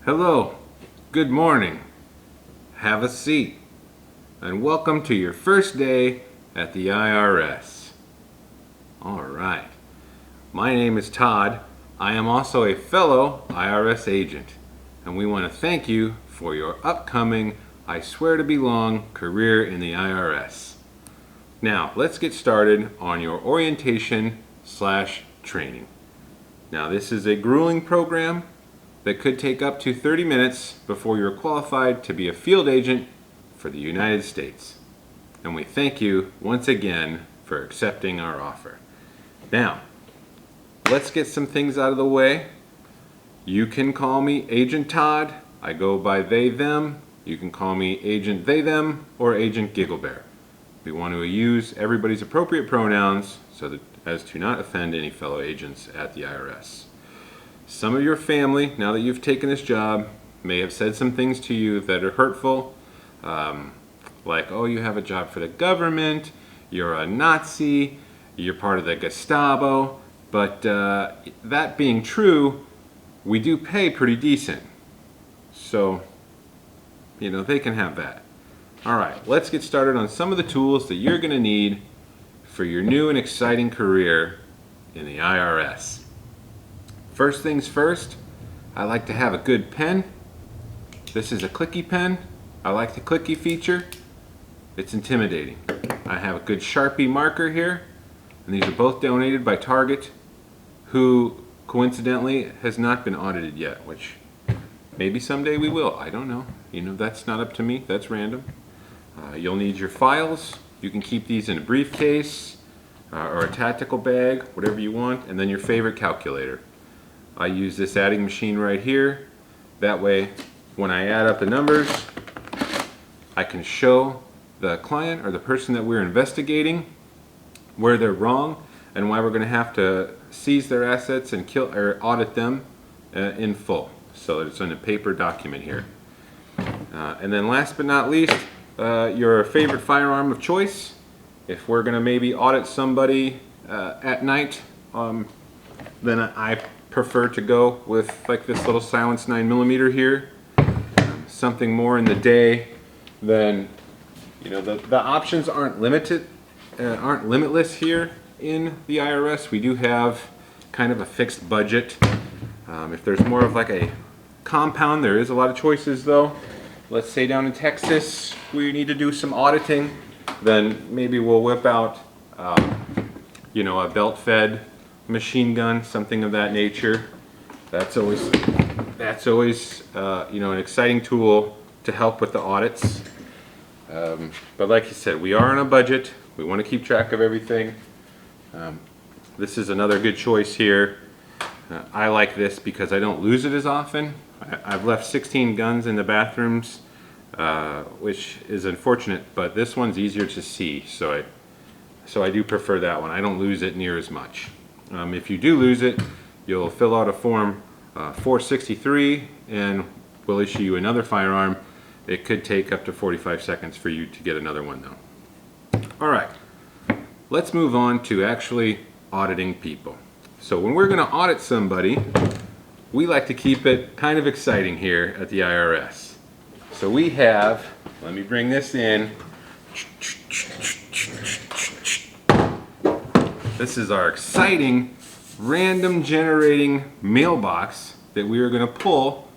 Hello, good morning, have a seat, and welcome to your first day at the IRS. Alright, my name is Todd. I am also a fellow IRS agent, and we want to thank you for your upcoming I Swear to Belong career in the IRS. Now, let's get started on your orientation/training. Now, this is a grueling program that could take up to 30 minutes before you're qualified to be a field agent for the United States. And we thank you once again for accepting our offer. Now, let's get some things out of the way. You can call me Agent Todd. I go by they, them. You can call me Agent they, them, or Agent Gigglebear. We want to use everybody's appropriate pronouns so that as to not offend any fellow agents at the IRS. Some of your family, now that you've taken this job, may have said some things to you that are hurtful, like, oh, you have a job for the government, you're a Nazi, you're part of the Gestapo, but that being true, we do pay pretty decent. So, you know, they can have that. All right, let's get started on some of the tools that you're going to need for your new and exciting career in the IRS. First things first, I like to have a good pen. This is a clicky pen. I like the clicky feature. It's intimidating. I have a good Sharpie marker here, and these are both donated by Target, who coincidentally has not been audited yet, which maybe someday we will. I don't know. You know, that's not up to me. That's random. You'll need your files. You can keep these in a briefcase or a tactical bag, whatever you want, and then your favorite calculator. I use this adding machine right here. That way, when I add up the numbers, I can show the client or the person that we're investigating where they're wrong and why we're going to have to seize their assets and kill or audit them in full. So it's in a paper document here. And then last but not least, your favorite firearm of choice. If we're going to maybe audit somebody at night, then I prefer to go with like this little silenced 9mm here. Something more in the day, then you know the options aren't limitless here in the IRS. We do have kind of a fixed budget. If there's more of like a compound, there is a lot of choices though. Let's say down in Texas we need to do some auditing, then maybe we'll whip out you know, a belt-fed machine gun, something of that nature. That's always you know, an exciting tool to help with the audits. But like you said, we are on a budget. We want to keep track of everything. This is another good choice here. I like this because I don't lose it as often. I've left 16 guns in the bathrooms, which is unfortunate, but this one's easier to see, so I do prefer that one. I don't lose it near as much. If you do lose it, you'll fill out a form 463 and we'll issue you another firearm. It could take up to 45 seconds for you to get another one though. Alright, let's move on to actually auditing people. So when we're going to audit somebody, we like to keep it kind of exciting here at the IRS. So we have, let me bring this in. This is our exciting random generating mailbox that we are going to pull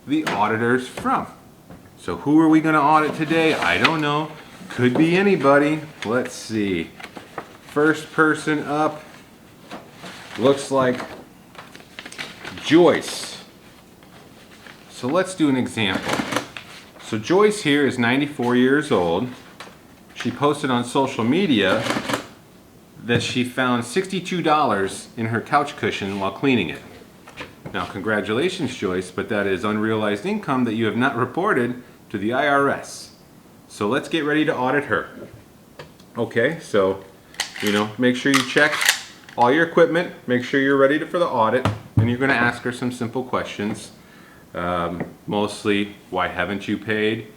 the auditors from. So who are we going to audit today? I don't know. Could be anybody. Let's see. First person up looks like Joyce. So let's do an example. So Joyce here is 94 years old. She posted on social media that she found $62 in her couch cushion while cleaning it. Now, congratulations, Joyce, but that is unrealized income that you have not reported to the IRS. So let's get ready to audit her. Okay, so, make sure you check all your equipment, make sure you're ready for the audit, and you're going to ask her some simple questions. Mostly, why haven't you paid?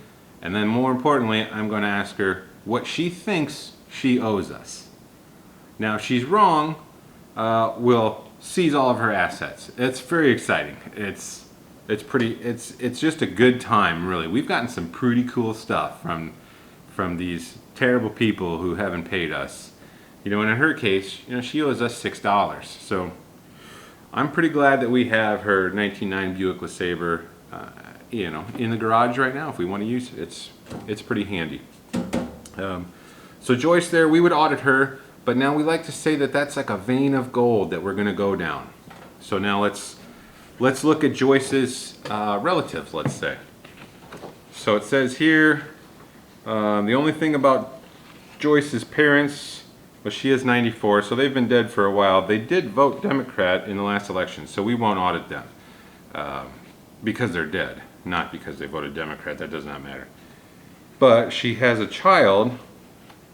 And then more importantly, I'm going to ask her what she thinks she owes us. Now, if she's wrong, we'll seize all of her assets. It's very exciting. It's just a good time, really. We've gotten some pretty cool stuff from these terrible people who haven't paid us. And in her case, she owes us $6. So I'm pretty glad that we have her 1999 Buick LeSabre, in the garage right now if we want to use it. It's pretty handy. So Joyce there, we would audit her, but now we like to say that that's like a vein of gold that we're going to go down. So now let's look at Joyce's relatives, let's say. So it says here, the only thing about Joyce's parents, well, she is 94, so they've been dead for a while. They did vote Democrat in the last election, so we won't audit them because they're dead, not because they voted Democrat. That does not matter. But she has a child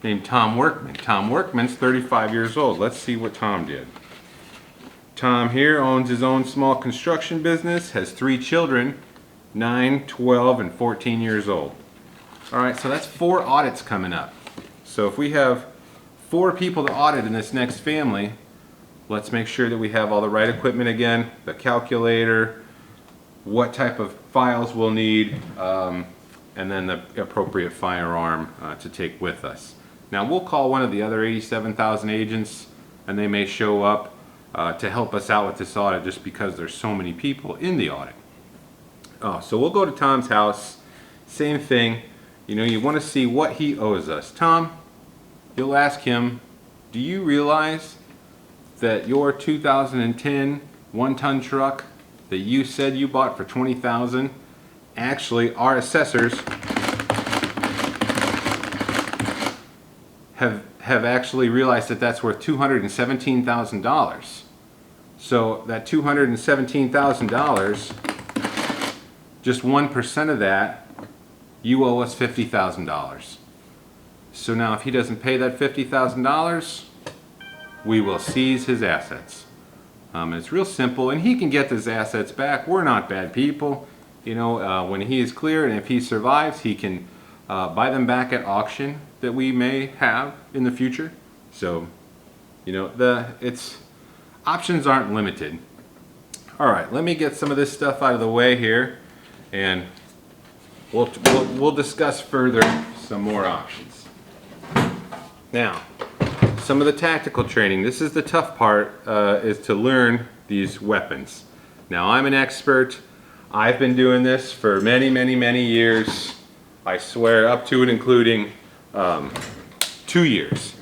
named Tom Workman. Tom Workman's 35 years old. Let's see what Tom did. Tom here owns his own small construction business, has 3 children, 9, 12, and 14 years old. All right, so that's 4 audits coming up. So if we have 4 people to audit in this next family, let's make sure that we have all the right equipment again, the calculator, what type of files we'll need, and then the appropriate firearm to take with us. Now we'll call one of the other 87,000 agents, and they may show up to help us out with this audit just because there's so many people in the audit. So we'll go to Tom's house, same thing. You want to see what he owes us. Tom, you'll ask him, do you realize that your 2010 one-ton truck that you said you bought for $20,000, actually our assessors have actually realized that that's worth $217,000. So that $217,000, just 1% of that, you owe us $50,000. So now if he doesn't pay that $50,000, we will seize his assets. It's real simple, and he can get his assets back. We're not bad people. When he is clear and if he survives, he can buy them back at auction that we may have in the future. So, options aren't limited. All right, let me get some of this stuff out of the way here, and we'll discuss further some more options. Now, some of the tactical training. This is the tough part, is to learn these weapons. Now, I'm an expert. I've been doing this for many, many, many years. I swear, up to and including 2 years.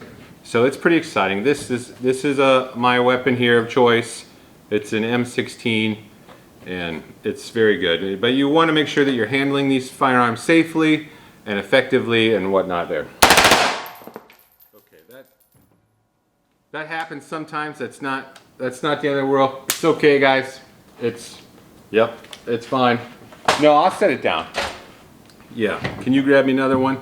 So it's pretty exciting. This is my weapon here of choice. It's an M16, and it's very good. But you want to make sure that you're handling these firearms safely and effectively and whatnot there. That happens sometimes. That's not the end of the world. It's okay, guys. It's fine. No, I'll set it down. Yeah, can you grab me another one?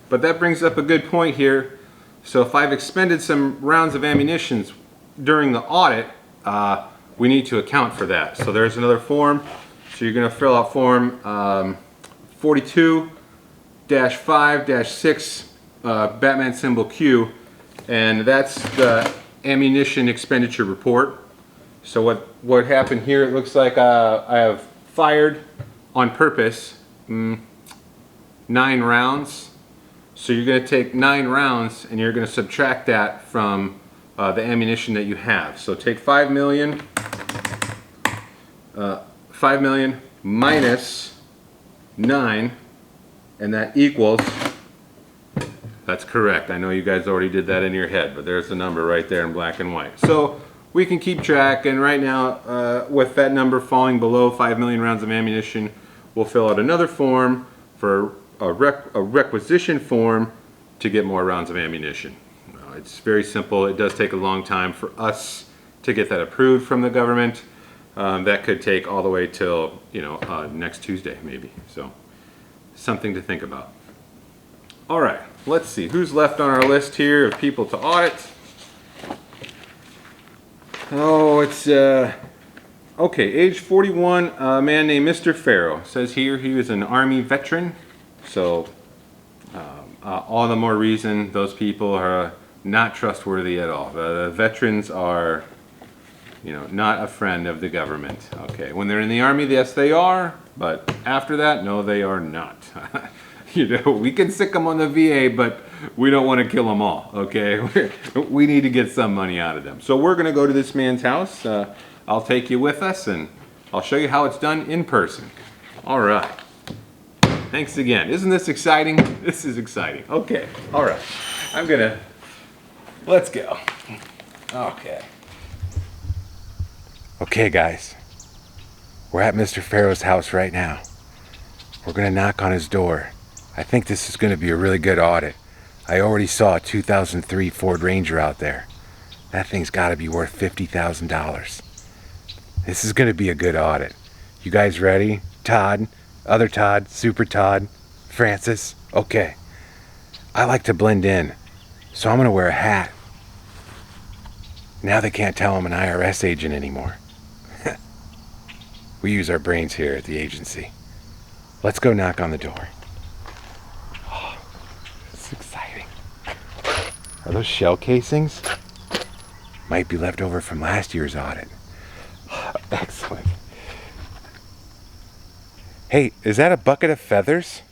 But that brings up a good point here. So if I've expended some rounds of ammunition during the audit, we need to account for that. So there's another form. So you're going to fill out form 42-5-6 Batman symbol Q. And that's the ammunition expenditure report. So what happened here, it looks like I have fired on purpose 9 rounds. So you're going to take 9 rounds and you're going to subtract that from the ammunition that you have. So take 5 million minus 9, and that equals, that's correct. I know you guys already did that in your head, but there's the number right there in black and white. So we can keep track, and right now with that number falling below 5 million rounds of ammunition, we'll fill out another form for a requisition form to get more rounds of ammunition. It's very simple. It does take a long time for us to get that approved from the government. That could take all the way till, next Tuesday maybe. So something to think about. All right, let's see who's left on our list here of people to audit. Oh, it's okay, age 41, a man named Mr. Farrow. Says here he was an Army veteran. So all the more reason those people are not trustworthy at all. The veterans are, not a friend of the government. Okay, when they're in the Army, yes they are, but after that, no they are not. We can sick them on the VA, but we don't want to kill them all, okay? We need to get some money out of them. So we're gonna go to this man's house. I'll take you with us and I'll show you how it's done in person. All right. Thanks again. Isn't this exciting? This is exciting. Okay, all right. Let's go. Okay. Okay, guys. We're at Mr. Farrow's house right now. We're gonna knock on his door. I think this is gonna be a really good audit. I already saw a 2003 Ford Ranger out there. That thing's gotta be worth $50,000. This is gonna be a good audit. You guys ready? Todd, other Todd, Super Todd, Francis? Okay. I like to blend in, so I'm gonna wear a hat. Now they can't tell I'm an IRS agent anymore. We use our brains here at the agency. Let's go knock on the door. Oh, it's exciting. Are those shell casings? Might be left over from last year's audit. Excellent. Hey, is that a bucket of feathers?